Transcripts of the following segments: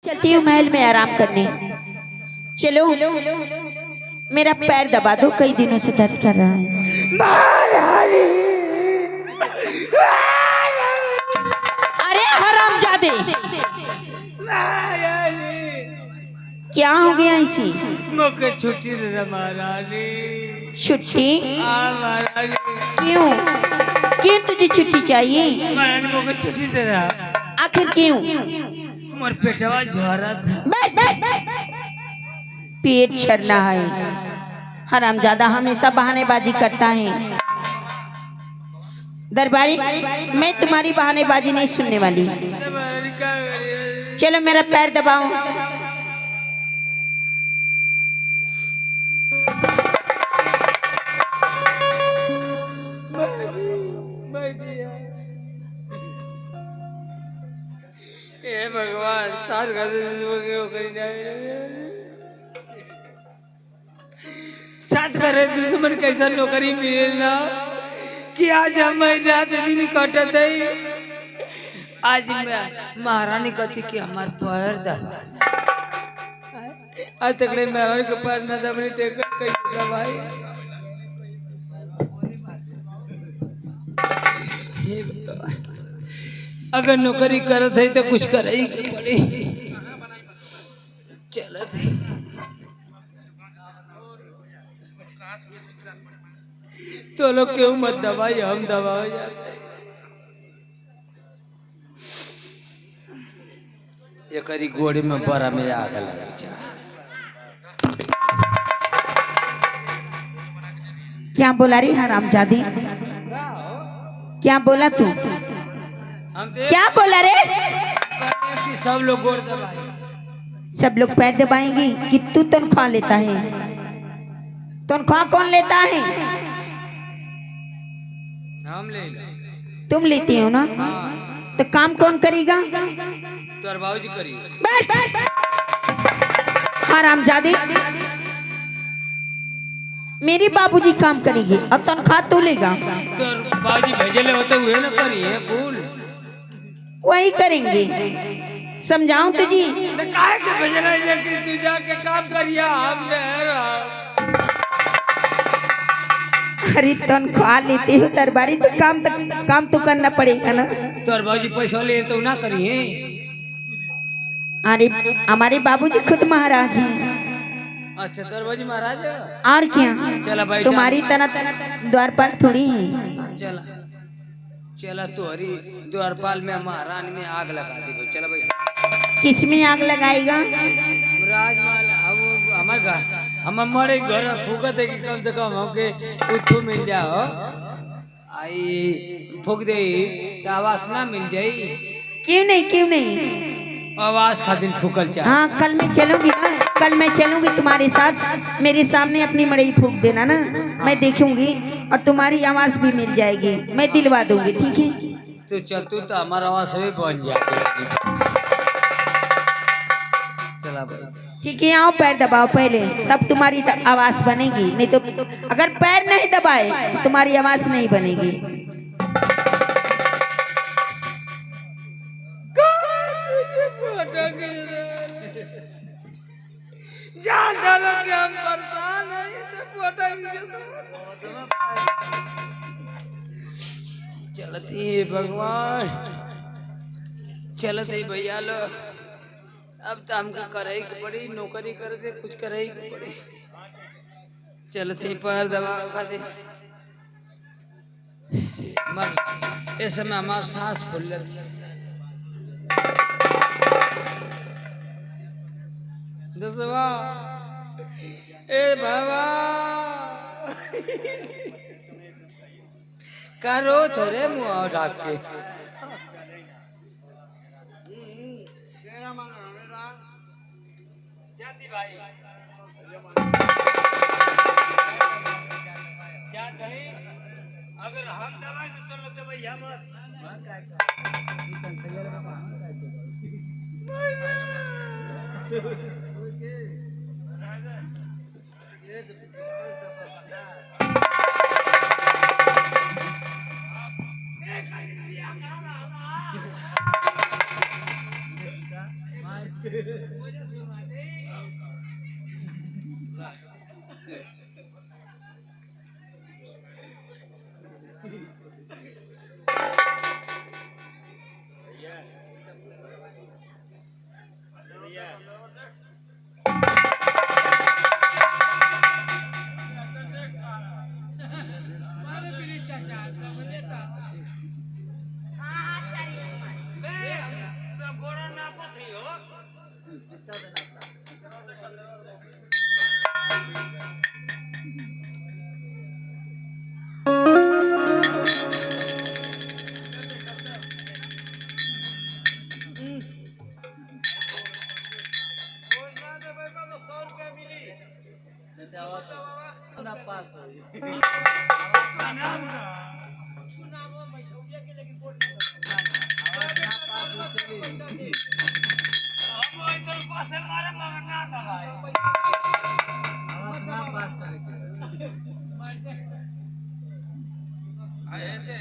चलती हूँ महल में आराम करने। चलो मेरा पैर दबा दो, कई दिनों से दर्द कर रहा है। महारानी, अरे हरामजादे, महारानी, क्या हो गया इसे? मुझे छुट्टी दे दे महारानी। छुट्टी? हाँ महारानी। क्यों क्यों तुझे छुट्टी चाहिए? महारानी मुझे छुट्टी दे दे। आखिर क्यों? मोर पेटवा झोरा था। पेट छरना है। हरामजादा हमेशा बहानेबाजी करता है। दरबारी, मैं तुम्हारी बहानेबाजी नहीं सुनने वाली। महारानी क्या करें? चलो मेरा पैर दबाओ। हे भगवान, साथ कर साथ करे दुश्मन कैसा नौकरी मिले ना कि आज हम रात दिन कटत है। आज मैं महारानी कहती कि हमार पैर दबा। आज तक ले महारानी के पैर न दबने ते कैसे दबाई? हे भगवान, अगर नौकरी करत है तो कुछ करे ही के पड़ी। चलत है तो लोग क्यों मत दबाई, हम दबाओ जाते। ये करी गोड़ी में बड़ा में आग लगी जा। क्या बोला रे हरामजादी? क्या बोला तू? हम देख क्या बोला रे? कि सब लोग गोड़ दबाए। सब लोग पैर दबाएंगे कि तू तनख्वाह लेता है? तनख्वाह कौन लेता है? हम ले तुम लेती हो ना? हाँ, तो काम कौन करेगा? तोर बाबूजी करी। हरामजादे, मेरे बाबूजी काम करेंगे और तनख्वाह तू लेगा? तोर बाबूजी भेजले होते हुए ना करी है कुल। वही करेंगे। समझाऊं तुझे? तो काहे के भेजले है कि तू जाके काम करिया? हम अरे तनख्वाह लेते हो दरबारी, तो काम तो करना पड़ेगा ना। तोर बाबूजी पैसा ले तो ना करी है। अरे हमारे बाबूजी खुद महाराज हैं। अच्छा, तोर बाबूजी महाराज है। और क्या? चला भाई, तुम्हारी तरह द्वारपाल थोड़ी है। चला चला, तोहरी द्वारपाल में महारानी में आग लगा दी। चला भाई। किस में आग लगाएगा? राजमहल अब हमार घर, हम मरे घर फूकत है कि कम से कम हमके उठू मिल जाओ। आई फूक दे तो आवाज ना मिल जाई। क्यों नहीं, क्यों नहीं? आवाज खातिर फूकल चाह। हाँ, कल मैं चलूंगी ना, कल मैं चलूंगी तुम्हारे साथ। मेरे सामने अपनी मड़ई फूक देना ना। हाँ। मैं देखूंगी और तुम्हारी आवाज भी मिल जाएगी। मैं दिलवा दूंगी, ठीक है? तो चल, तू तो हमारा आवाज भी बन जाएगी। चला भाई। ठीक है, आओ पैर दबाओ पहले, तब तुम्हारी आवाज बनेगी। नहीं तो अगर पैर नहीं दबाए तो तुम्हारी आवाज नहीं बनेगी। हम परेशान चलती भगवान, चलते भैया लो। अब तो हमको करे के पड़ी, नौकरी करे थे कुछ करे के पड़ी। चलते पैर दबा खाते इस समय हमारा सांस फूल जाती। दसवा ए बाबा करो थोड़े मुँह ढाक के। भाई अगर हम दबाए तो भैया मत।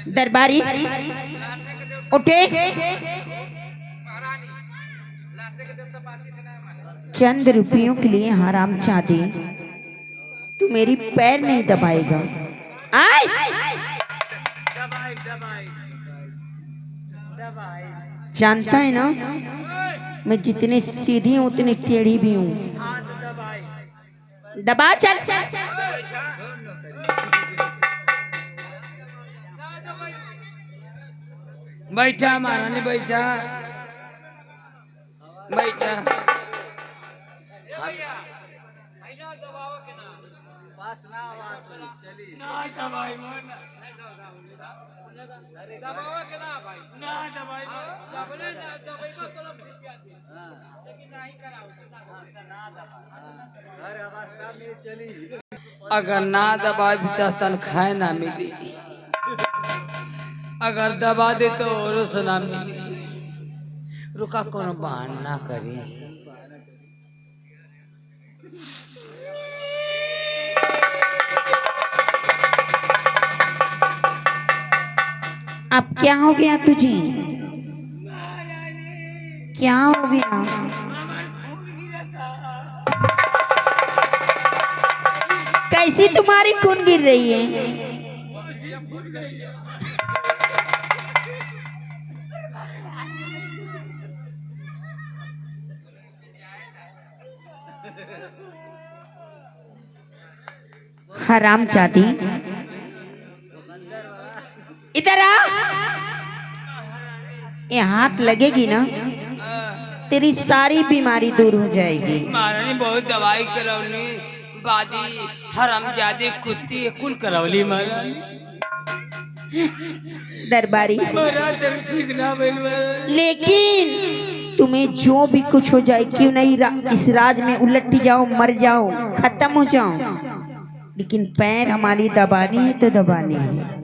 दरबारी उठे। चंद रुपयों के लिए हराम चाहती तू मेरी पैर नहीं दबाएगा। आय दबाई दबाई दबाई। जानता है ना मैं जितनी सीधी हूँ उतनी टेढ़ी भी हूँ। दबा चल चल। बैठा महारानी बैठा बैठा। अगर ना दबाई तो तनख्वाह ना मिली, अगर दबा दे तो और सुना मिली। रुका कोनो बहाना करी। अब क्या हो गया तुझे? क्या हो गया? कैसी तुम्हारी खून गिर रही है? हराम जाती इधर आ। ये हाथ लगेगी ना तेरी सारी बीमारी दूर हो जाएगी। महारानी बहुत दवाई करवली, बादी हरामजादी कुत्ती कुल करवली महारानी। दरबारी सीखना लेकिन तुम्हें जो भी कुछ हो जाए क्यों नहीं इस राज में उलट जाओ, मर जाओ, खत्म हो जाओ, लेकिन पैर हमारी दबानी है तो दबानी है।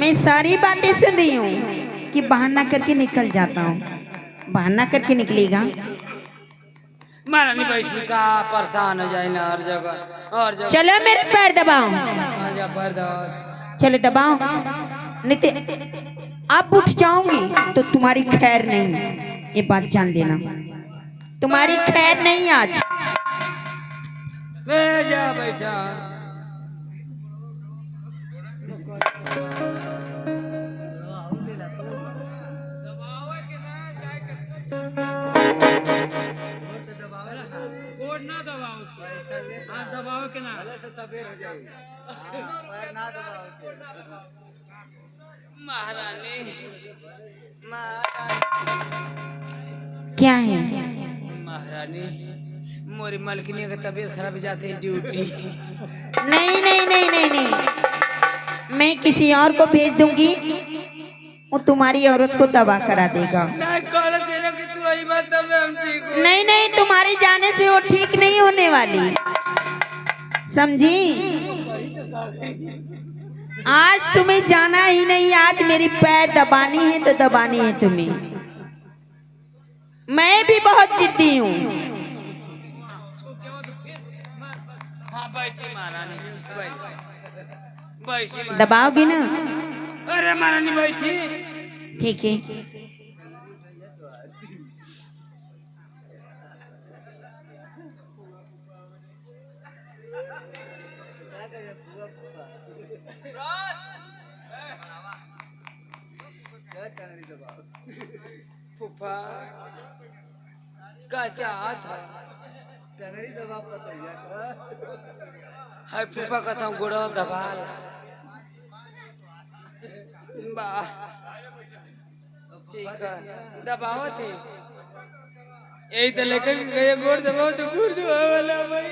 मैं सारी बातें सुन रही हूँ कि बहाना करके निकल जाता हूँ। बहाना करके निकलेगा। महारानी बैठी का परेशान हो जाए ना हर जगह हर जगह। चलो मेरे पैर दबाओ। आजा पैर दबाओ। चलो दबाओ, नहीं तो अब उठ जाऊंगी तो तुम्हारी खैर नहीं, ये बात जान लेना। तुम्हारी खैर नहीं आज। जा बैठा। दबाओ के ना महारानी। क्या है महारानी? मोरी मलकिनी का तबीयत खराब हो जाती है ड्यूटी। नहीं नहीं नहीं नहीं नहीं, मैं किसी और को भेज दूंगी, वो तुम्हारी औरत को तबाह करा देगा। नहीं कि तू आई बात हम ठीक हो। नहीं नहीं, तुम्हारी जाने से वो ठीक नहीं होने वाली, समझी? आज तुम्हें जाना ही नहीं, आज मेरी पैर दबानी है तो दबानी है तुम्हें। मैं भी बहुत जिद्दी हूँ। हाँ बैठी महारानी। बैठी बैठी दबाओगी ना? अरे महारानी बैठी। ठीक है। फूफा का चाहत है फूफा कहता हूँ गोड़ा दबा वाह ठीक है दबाओ थे यही तो लेकर गए गोड़ दबाओ तो गोड़ दबा वाला भाई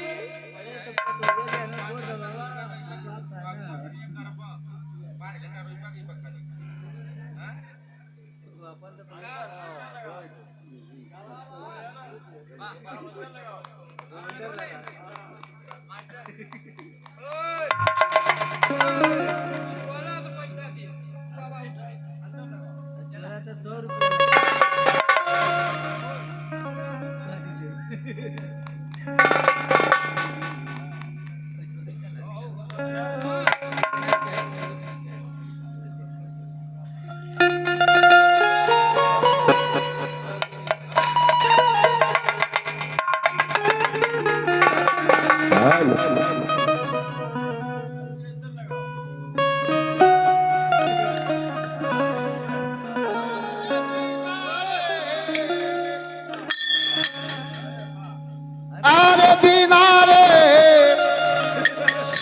अरे बिना रे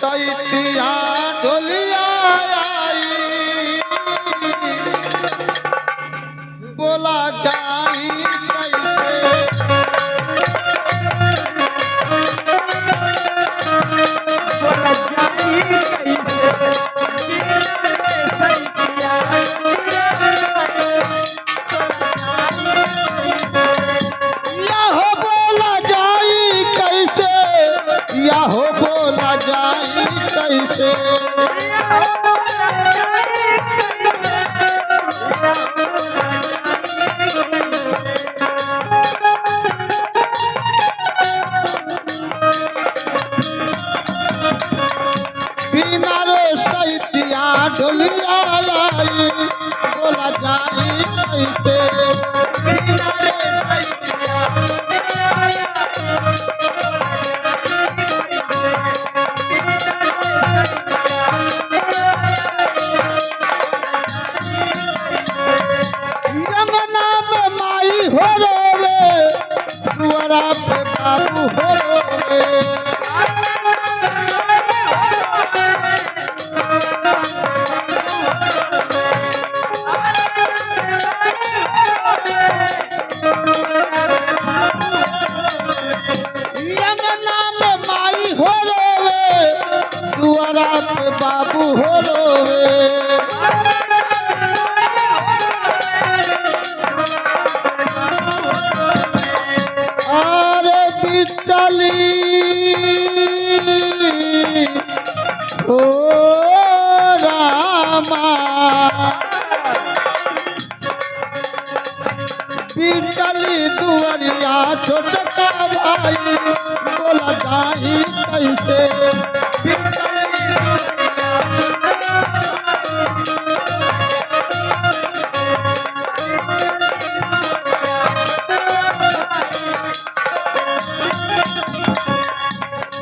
सैतिया डोलिया आई बोला जाई कैसे या हो बोला जाई कैसे या हो बोला जाई कैसे बिना रे सैतिया डोलिया आई बोला जाई कैसे बिना रे सैतिया यमुना में माई हो रोवे दुआरा पे बाबू हो रोवे यमुना में माई हो रोवे दुआरा पे बाबू हो रोवे अरे बिचली ओ रामा बिचली दुआरिया छोटका भाई बोला जाई कैसे बिचली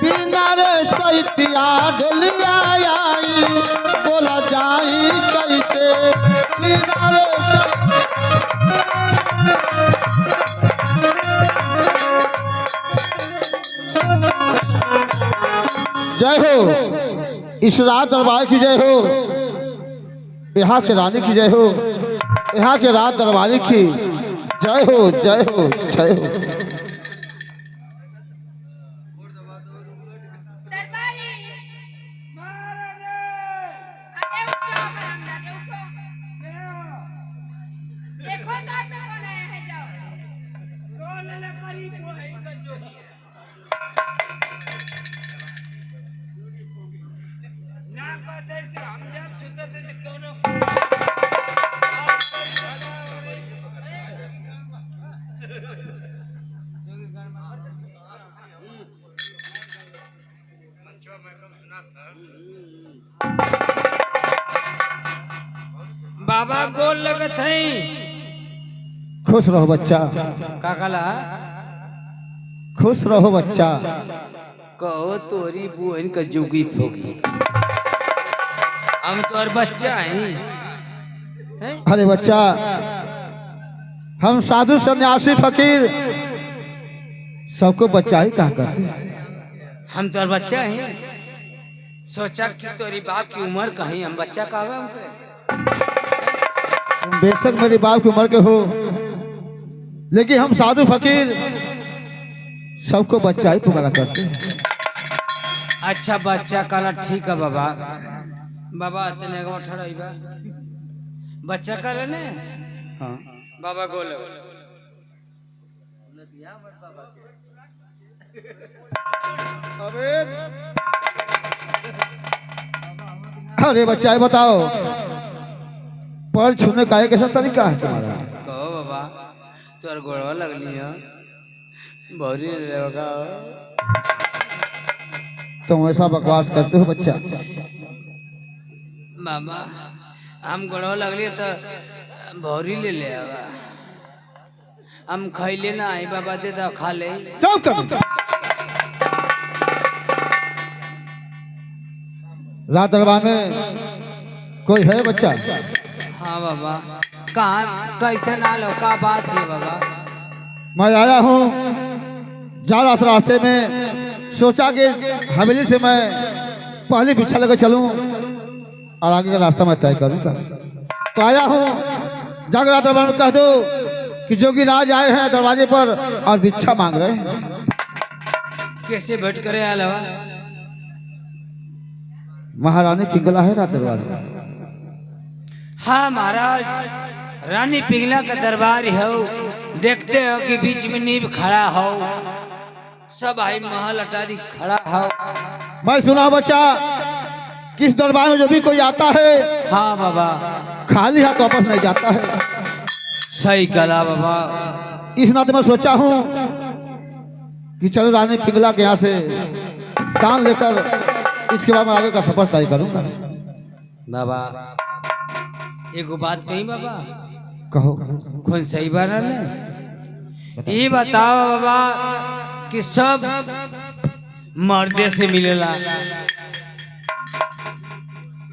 बिना रे सैतिया डोलिया आई बोला जाई कैसे बिना रे जय हो इस रात दरबार की जय हो यहाँ के रानी की जय हो यहाँ के रात दरबार की जय हो जय हो जय हो मैं कम सुना था बाबा गोल लगत है। खुश रहो बच्चा, का कहला? खुश रहो बच्चा। कहो तोरी बुहन का जुगी फोगी, हम तोर बच्चा हैं। अरे बच्चा, हम साधु सन्यासी फकीर सबको बच्चा ही कहा करते हैं। हम तोर बच्चा हैं। सोचा कि तोरी बाप की उम्र कहीं हम बच्चा कहवा हमके। तुम बेशक मेरी बाप की उम्र के हो, लेकिन हम साधु फकीर सबको बच्चा ही पुकारा करते हैं। अच्छा बच्चा कहला, ठीक है बाबा। बाबा तने को ठड़ाइबा बच्चा कहले ने। हाँ। बाबा गोल अरे बच्चा ये बताओ, पैर छूने का कैसा तरीका है तुम्हारा? कहो बाबा, तोर गोड़वा लगली है भौरी लेगा। तुम ऐसा बकवास करते हो बच्चा। बाबा हम गोड़वा लगली तो भौरी ले आवा। हम खैले ना आई बाबा, दे दो खा ले। चुप कर। रात दरबार में कोई है बच्चा? हाँ बाबा। कहाँ कैसे ना लो, का बात है बाबा? मैं आया हूँ जा रहा था रास्ते में, सोचा कि हवेली से मैं पहले पीछा लेकर चलूं और आगे का रास्ता मैं तय करूंगा। तो आया हूँ, जाकर रात दरबार में कह दो कि जोगी राज आए हैं दरवाजे पर और भिक्षा मांग रहे हैं। कैसे भेंट करे आलवा? महारानी पिंगला है रात दरबार में। हाँ महाराज, रानी पिंगला का दरबार हो। देखते हो कि बीच में नींव खड़ा हो, सब आई महल अटारी खड़ा हो। मैं सुना बच्चा, किस दरबार में जो भी कोई आता है हाँ बाबा, खाली हाथ वापस नहीं जाता है। सही कला बाबा। इस नाते मैं सोचा हूँ कि चलो रानी पिंगला के यहाँ से दान लेकर इसके बाद मैं आगे का सफर तय करूंगा। बाबा एगो बात कही बाबा, कहो। कौन सही बात है? ये बताओ बाबा कि सब मर्दे से मिलेला।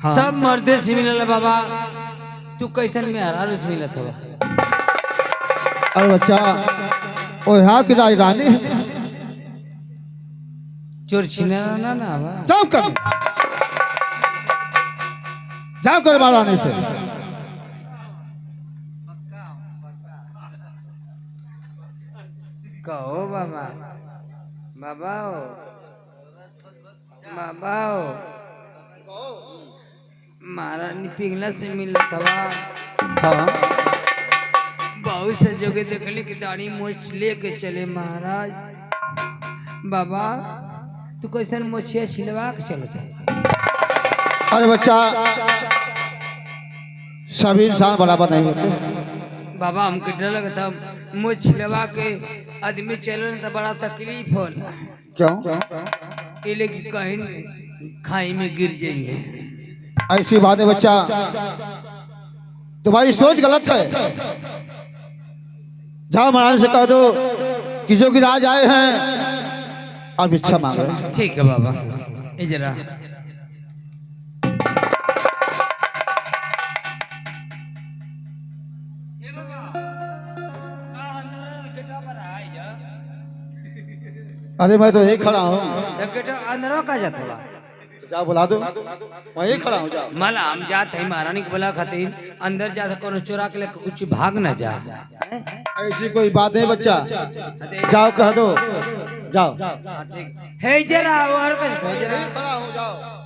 हाँ। सब मर्दे से मिलेला बाबा, तू कैसन में हरारू से मिलत हो? अरे बच्चा, ओ यहाँ की राजधानी है। चोर छिनारा ना ना बा। जाओ कर, जाओ कर महारानी से। कहो बाबा, बाबा हो, बाबा हो, महारानी पिघला से मिलत हवा। हाँ। बहुत से जगह देखले कि दाढ़ी मोछ लेके चले महाराज। बाबा तू कैसन मोछिया छिलवा के चलत है? अरे बच्चा, सभी इंसान बराबर नहीं होते। बाबा हमके डर लगता, मोछ छिलवा के आदमी चलन तो बड़ा तकलीफ होला। क्यों? इले कि कहीं खाई में गिर जाइए। ऐसी बात है बच्चा, तुम्हारी सोच गलत है। जाओ महारानी से कह दो कि जोगी राज आए हैं और भिक्षा मांग रहे हैं। ठीक है बाबा, ये जरा अरे मैं तो यही खड़ा हूँ। अंदर का जाता बा। जाओ बुला दो, मैं यही खड़ा हूँ। जाओ। मला हम जात है महारानी के बोला खातिर, अंदर जा कोनो चोरा के लेके कुछ भाग न जा। ऐसी कोई बात नहीं बच्चा, जाओ कह दो। जाओ। हाँ, ठीक है जरा और कुछ जरा खड़ा हूँ, जाओ।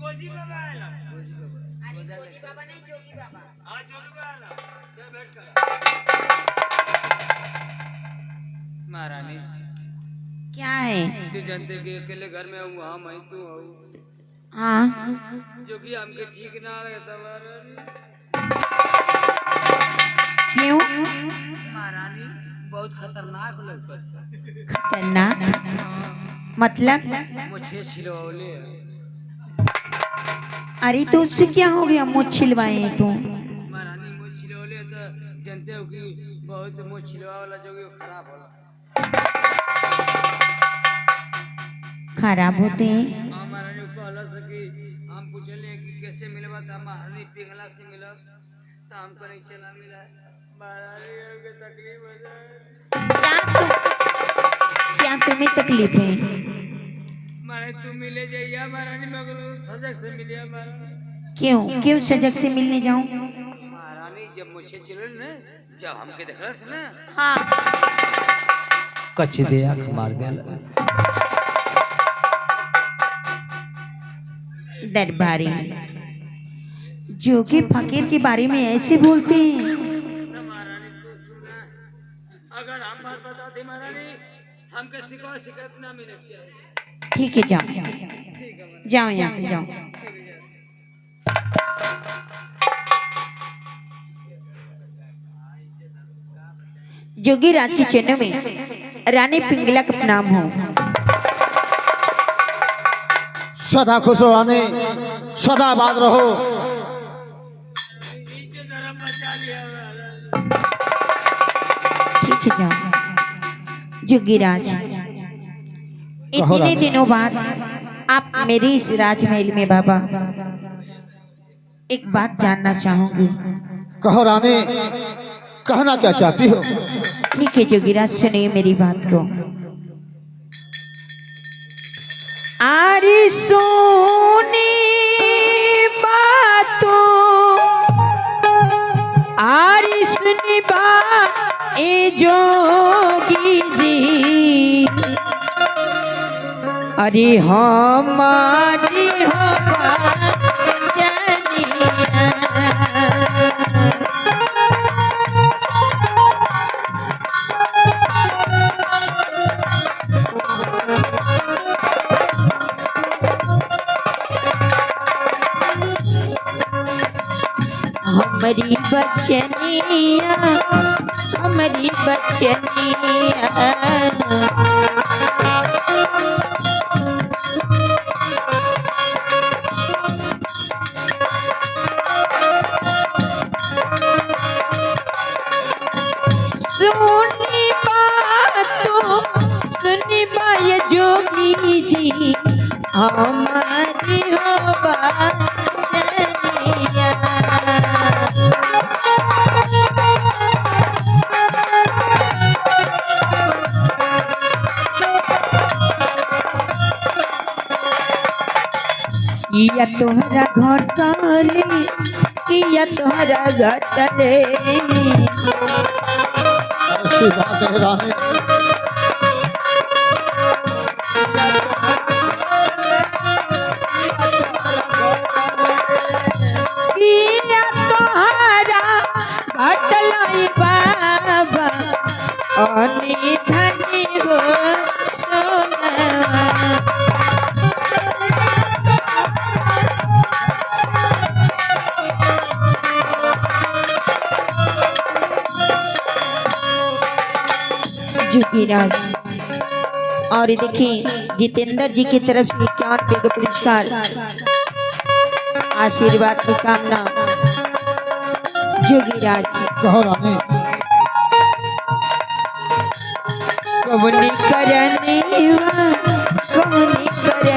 गोजी के जानते कि अकेले घर में हूँ हम ही तू हूँ हाँ जो कि हमके ठीक ना रहता महारानी। क्यों महारानी बहुत खतरनाक लगता है। खतरनाक मतलब मुझे छिलवले अरे तो उससे क्या हो गया मुझ छिलवाए हैं तो महारानी मुझ छिलवले तो जानते हो कि बहुत मुझ छिलवा वाला जो कि वो खराब होला। खराब होते हैं हाँ महारानी कहला से कि हम पूछले कि कैसे मिलबा था महारानी पिघला से मिला तो हमको नहीं चला मिला महारानी हमके तकलीफ हो जाए। क्या तुम्हें तकलीफ है महारानी तू मिले जाइए महारानी मगर सजग से मिलिया महारानी। क्यों क्यों सजग से मिलने जाऊं महारानी जब मुझे चिल्ल ना जब हमके देखलस ना हाँ कच दे आंख मार देलस। दरबारी जोगी फकीर के बारे में ऐसे बोलते हैं महारानी तू सुना अगर हम बात बताते महारानी हमके शिकायत ना मिले चाहिए। ठीक है जाओ ठीक है महारानी। जाओ यहाँ से जाओ जोगी राज के चरणों में रानी पिंगला का नाम हो सदा खुश रहो रानी, सदा आबाद रहो। ठीक है जाओ जोगी राज इतने दिनों बाद आप मेरे इस राजमहल में बाबा एक बात जानना चाहूंगी कहो रानी, कहना क्या चाहती हो? ठीक है जोगीराज सुनिए मेरी बात को। आरी सोनी बातों आरी सुनी बात ए जोगी जी अरे हमारी हो हमारी बचनिया हमारी बचनिया सुनी बातों सुनी बाय जोगी जी हमारी हो बचनिया किया तुम्हारा घटले किया तुम्हारा घटले ऐसी बात है रानी, किया तुम्हारा घटले बाबा अनी धनी हो सोना जोगीराज और देखिए जितेंद्र जी की तरफ से 51 रुपये का पुरस्कार आशीर्वाद की कामना जोगीराज कहो रानी, कवनी करने कवनी करने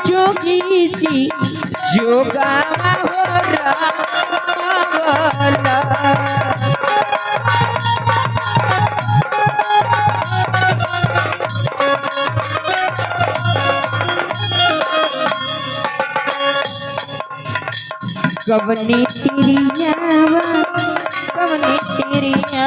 जोगी जी जोगा हो रहा कवनी तिरिया कवनी तिरिया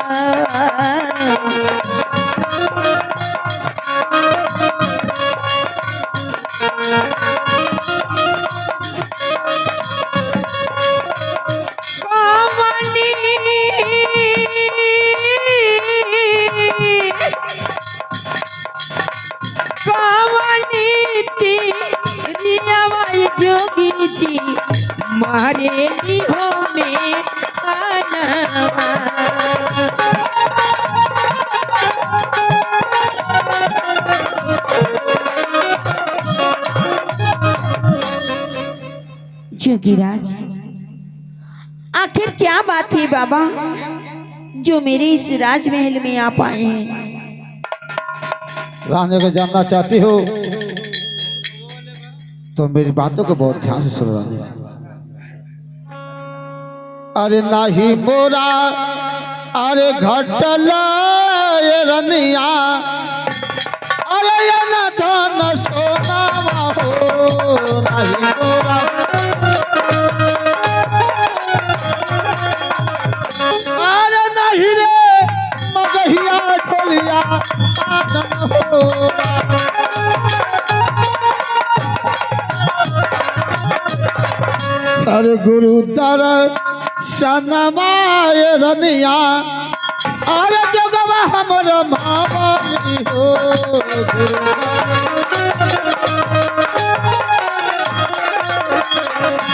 तुम्हारे लिहो में आना। जोगीराज, आखिर क्या बात है बाबा जो मेरे इस राजमहल में आप आए हैं? रानी को जानना चाहती हो तो मेरी बातों को बहुत ध्यान से सुनो रानी। अरे नाही मोरा अरे घटला ये रनिया, अरे ये न धन सोना हो नाही मोरा। अरे नहीं रे मगहिया टोलिया आनंद हो। अरे गुरु दर सनमाय रनिया, अरे जगवा हमर मामली हो।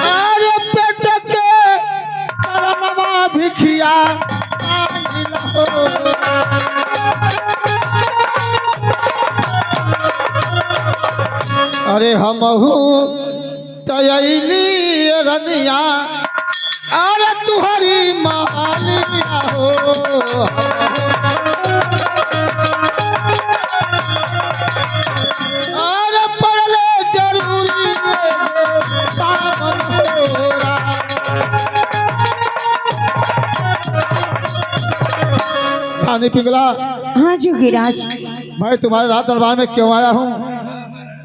अरे पेट के परनमा भिखिया आइल हो। अरे हमहू तयली रनिया, अरे तुहरी महानिया हो। अरे पड़ले जरूरी पावन होरा। रानी पिंगला, हाँ जोगीराज, मैं तुम्हारे राज दरबार में क्यों आया हूँ?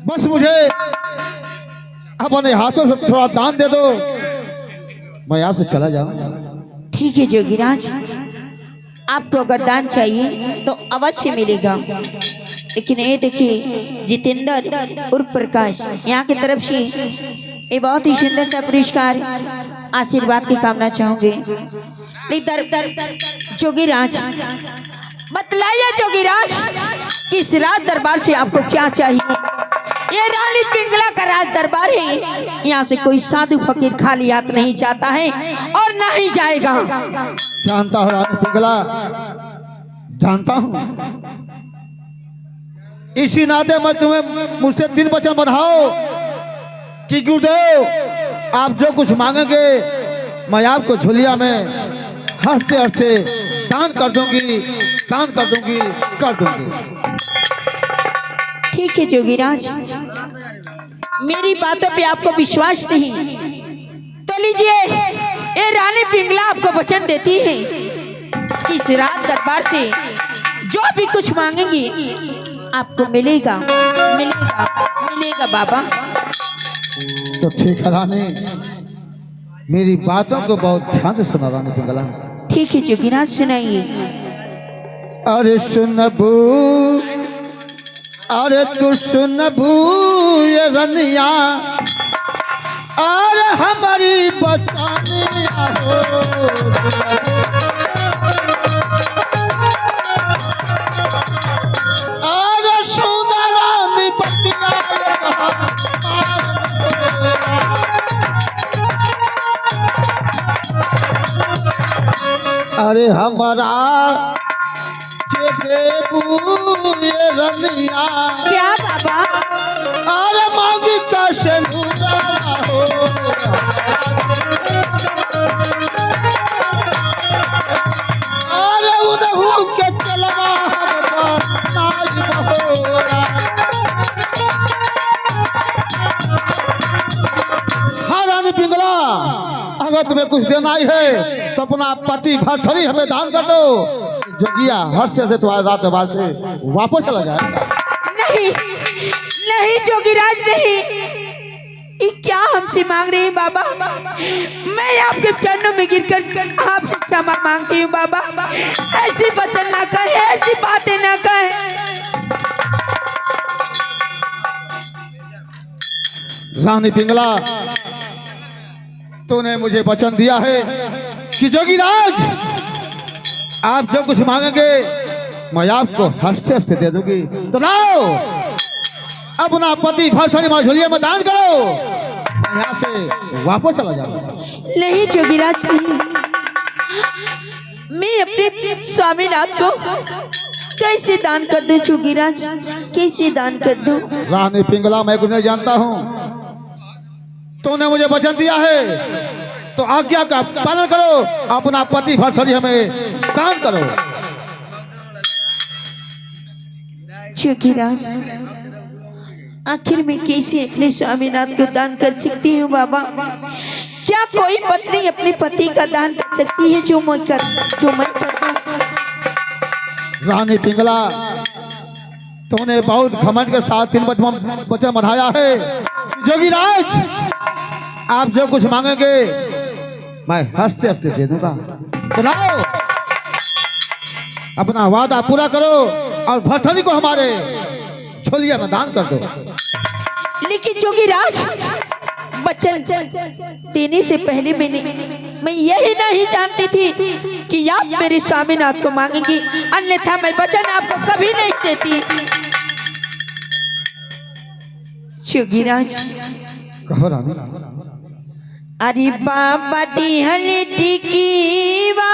बस मुझे अपने हाथों से थोड़ा दान दे दो, मैं यहाँ से चला जाऊँ। ठीक है जोगीराज, आपको अगर दान चाहिए तो अवश्य मिलेगा। लेकिन ये देखिए जितेंद्र उर्फ प्रकाश यहाँ की तरफ से ये बहुत ही सुंदर सा पुरस्कार आशीर्वाद की कामना चाहूंगे। जोगीराज बतलाइए जोगीराज, किस राज दरबार से आपको क्या चाहिए? ये रानी पिंगला का राज दरबार है, यहाँ से कोई साधु फकीर खाली हाथ नहीं जाता है और ना ही जाएगा। जानता हूँ रानी पिंगला, जानता हूँ। इसी नाते मैं तुम्हें मुझसे 3 वचन बंधाओ कि गुरुदेव आप जो कुछ मांगेंगे मैं आपको झोलिया में हंसते हंसते दान कर दूंगी, दान कर दूंगी, कर दूंगी। ठीक है जोगीराज, मेरी बातों पे आपको विश्वास नहीं तो लीजिए, ये रानी पिंगला आपको वचन देती है कि इस राज दरबार से जो भी कुछ मांगेंगी आपको मिलेगा, मिलेगा, मिलेगा बाबा। तो ठीक है रानी, मेरी बातों को बहुत ध्यान से सुना रानी पिंगला। ठीक है जोगीराज, सुनाइए। अरे सुनबू, अरे तू सुनबू ये रनिया, अरे हमारी बचानिया हो। अरे सुना रानी बतिया अरे हमारा ये रनिया, क्या बाबा? अरे मांगी का सेनुरा हो। अरे उदहू के चलवा नाज बहोरा। हाँ रानी पिंगला, अगर तुम्हें कुछ देना ही है तो अपना पति भरथरी हमें दान कर दो। जोगिया हंसते से तुम्हारे रात दरबार से वापस चला जाएगा। नहीं नहीं जोगीराज, नहीं, ये क्या हमसे मांग रहे हैं बाबा? मैं आपके चरणों में गिरकर आपसे क्षमा मांगती हूँ बाबा। ऐसी वचन ना कहे, ऐसी बातें ना कहे। रानी पिंगला, तूने मुझे वचन दिया है कि जोगीराज आप जो कुछ मांगेंगे मैं आपको हंसते हंसते दे दूंगी। तो लाओ अपना पति भरथरी माछुलिया में दान करो। यहाँ से वापस चला जाऊँ। नहीं जोगीराज नहीं, मैं अपने स्वामीनाथ को कैसे दान कर दूं जोगीराज, कैसे दान कर दूं? रानी पिंगला, मैं कुछ नहीं जानता हूँ। तूने मुझे वचन दिया है तो आज्ञा का पालन करो, अपना पति भरथरी हमें दान करो। जोगीराज आखिर मैं कैसे अपने स्वामीनाथ को दान कर सकती हूँ बाबा? क्या कोई पत्नी अपने पति का दान कर सकती है जो मैं कर दूं? रानी पिंगला, तूने बहुत घमंड के साथ 3 वचन बंधाया है। जोगीराज, आप जो कुछ मांगेंगे मैं हंसते हंसते दे दूंगा। बुलाओ, अपना वादा पूरा करो और भरथरी को हमारे झोलिया में दान कर दो। लेकिन जोगीराज, वचन देने से पहले मैं यही नहीं जानती थी कि आप मेरे स्वामीनाथ को मांगेंगी, अन्यथा मैं वचन आपको कभी नहीं देती। जोगीराज, कहो रानी। अरे बाबा दिहली टिकीवा,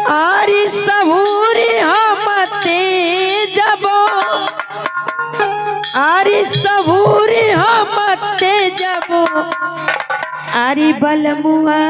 अरे सबूर हम तेजबो, अरे सबूर हम तेजबो, अरे बलमुआ